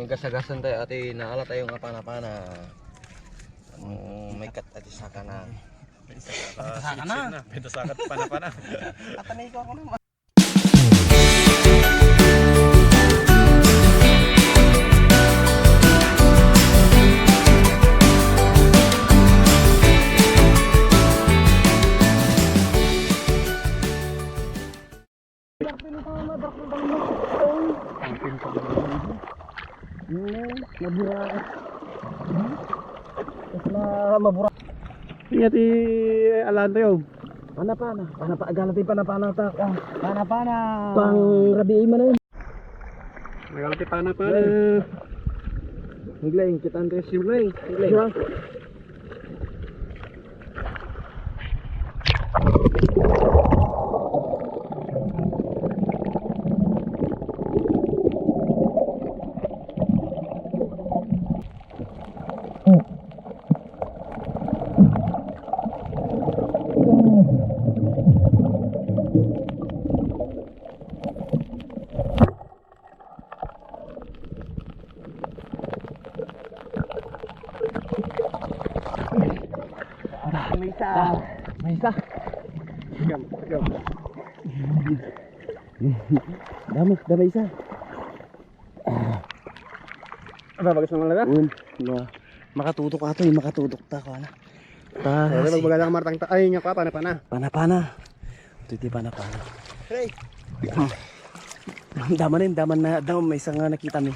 Gasa-gasan tayo ati naala tayong apana-pana. May kat ati saka na. Saka na. Pwede sakat pana-pana. Atanay ko ako naman. Mabura. Ingat alaan tayo. Pana-pana galatay pana-pana ta. Pana-pana. Pang rabi man yun. Nagalati pana-pana. Higlang kita ang test higlang. May isa. Sigam. Damay isa. Bagus naman lang. Makatutok ato, makatutok ta ko na. Ay, magbagadang martang ta. Ay, nga pa pana-pana. Pana-pana. Ito pana-pana. Hey. Daman may isang nakita mi.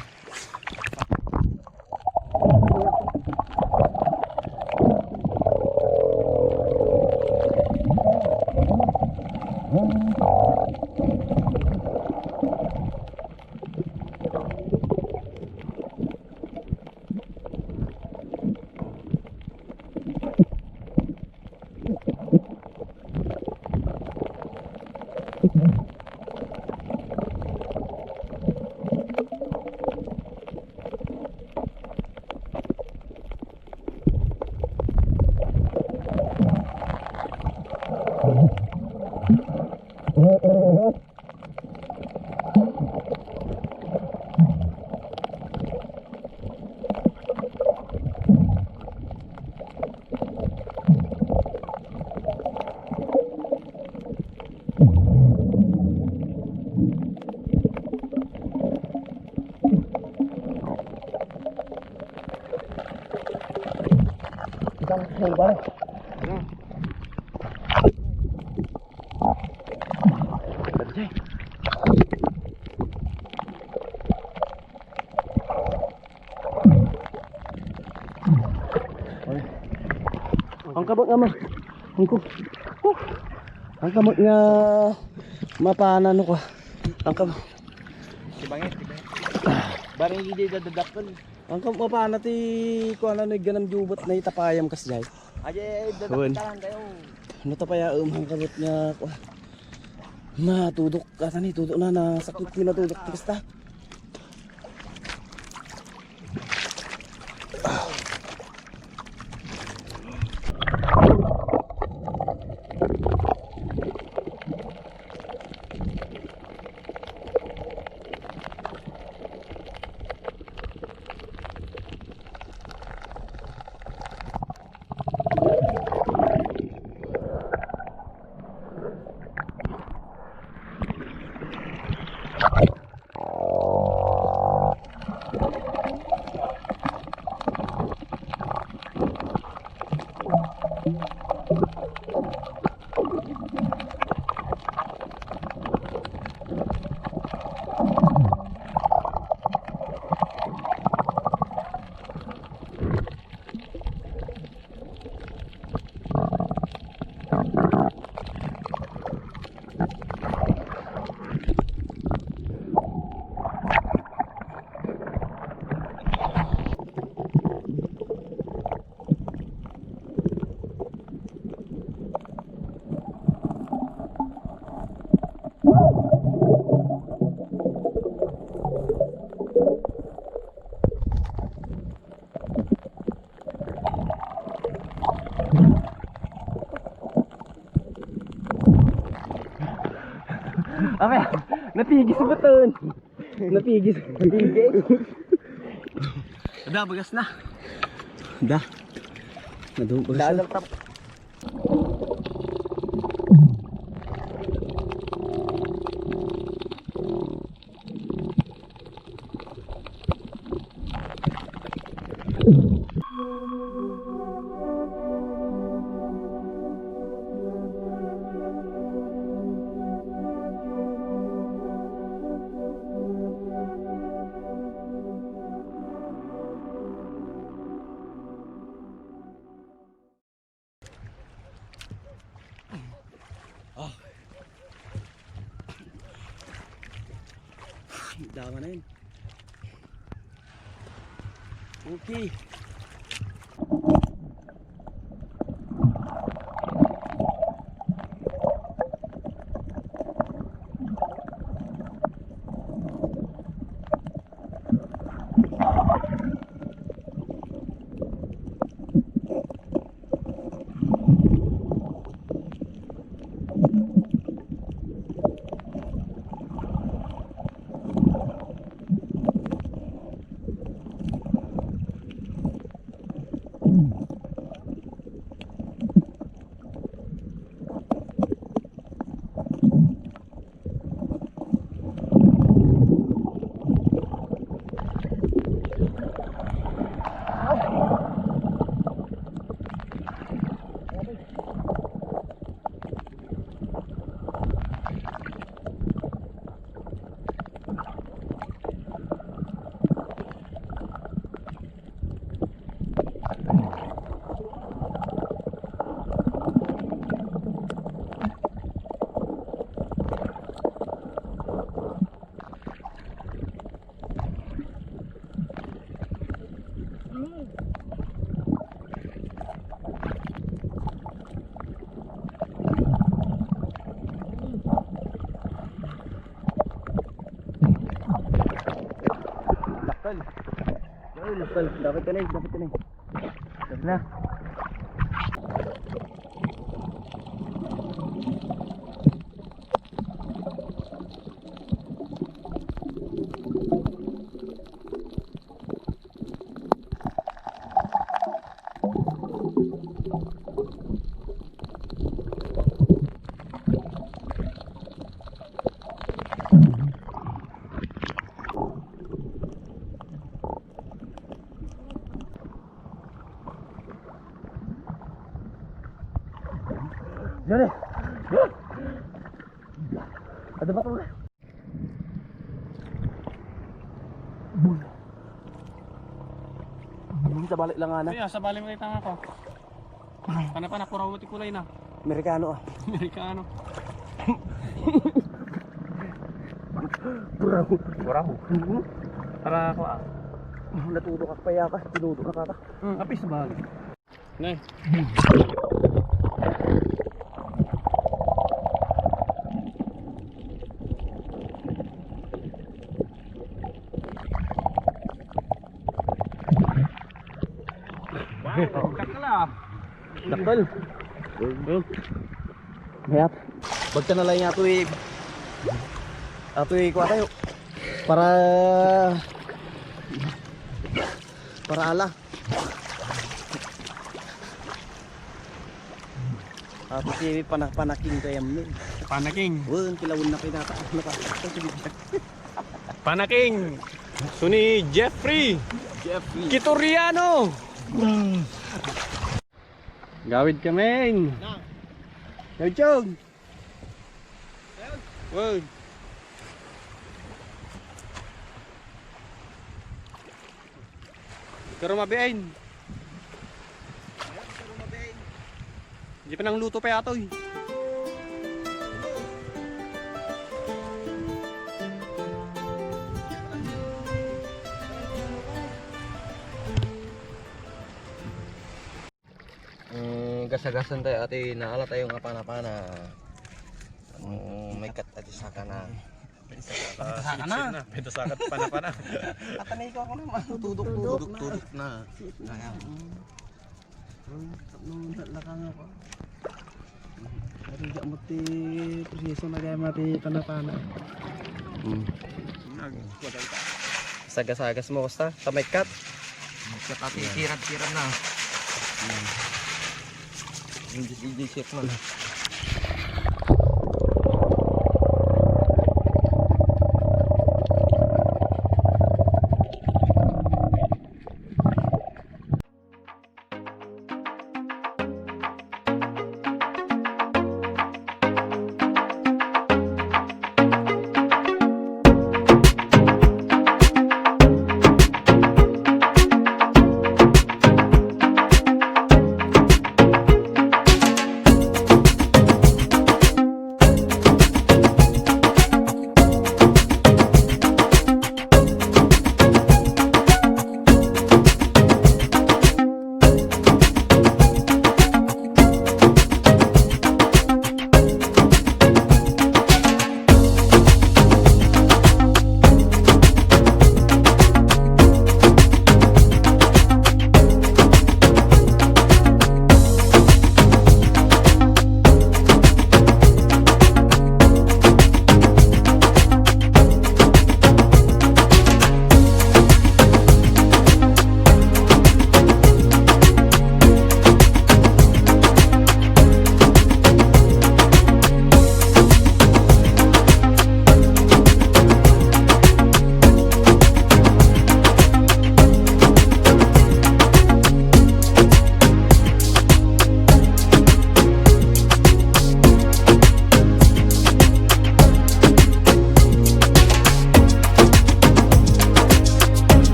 Ang kabot nga ang kamot nga mapana no ko. Ang kamot. Tibangit. Barang hindi dadadakpan. Ang kamot mapana ti ko ano ganam jubot na itapayam kas jay. Ajay dadakpan tayo. Ano tapaya ang kamot nga ko. Matudok ka ni tudok na sakit pinatudok ti kasta. Napigis sa baton. Napigis. Ada, bagas na. Ada. Nadung bagas na. Tap. Dama na yun. Okay. Dapat ka na. Dapat na. Diyan eh. Ada ba ito? Sa balik lang nga na. Kaya, sa bali mo itang ako. Pana-pana, puraw mo kulay na. Amerikano ah. Amerikano. Puraw. Para ako ah. Natuto ka pa yakas. Tinuto na kata. Kapis na bagay. Nay. Dakal. Mayat. Bagta na lang yung atoy kuha tayo. Para ala. Ato si panaking kayam nun. Panaking. Wala, kilawin na pinata. Panaking. Suni Jeffrey. Kitoriano. Gawid kami. Gawid chog. Wow. Karo mabiain. Di pa nang luto pa yato eh. Gasagasan tayo ati naala tayo nga pana-pana. May kat ati saka na. Saka na. Pwede sakat pana-pana. Katanay ko ako naman. Tudok na. Kaya. Lakang ako. Pero mo ti proseso na kaya mati pana-pana. Sagas-sagas mo kosta? Sa may kat? Siya pati tirad-tirad na. Hindi shit mo na.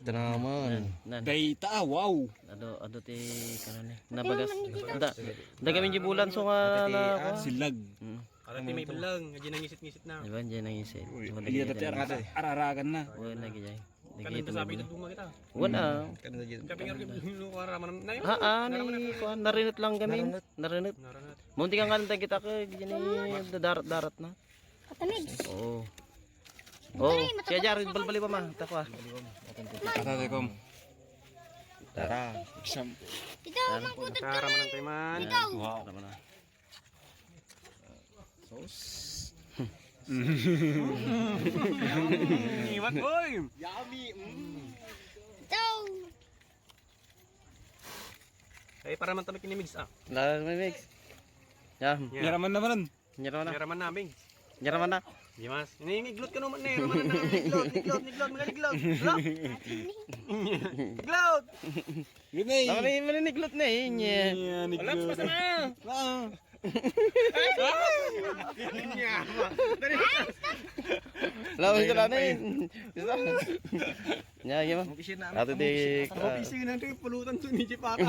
Ito naman. Dayta, wow. Ado ti kanon ni. Nabagas. Da kami jibulan so nga na. Silag. Karati may belang, nga ngisit-ngisit na. Diba diyan ang isit. Iya dati araragan na. Wala gayay. Kanin ta sabi dugma kita. Wala. Kaping lu karaman na yun. Ni kuan narinit lang kami. Narinit. Naranat. Munti kang kanita kita ka diyan ni darat na. Katamig. Oo. Oh, siya jarin balbali pa ma. Takwa. Atate kom. Tara. Ito, mangkutot ka. Karaman ng tayman. Wow. Tama na. Iwan boy. Ito. Ay para man tamik ni mix ah. Lah may mix. Yam. Yaraman naman. Nyaraman na. Karaman naming. Nyaraman na. Di mas. Ini iglot ka naman na. Raman na. Iglot, mga iglot. Iglot. Ginay. Tama ni maniniglot na eh. Alam pa sa na. Lawan ko lang eh. Bisa. Nya gimana? Atau di Ofisi nang pulutan to ni Jepaka.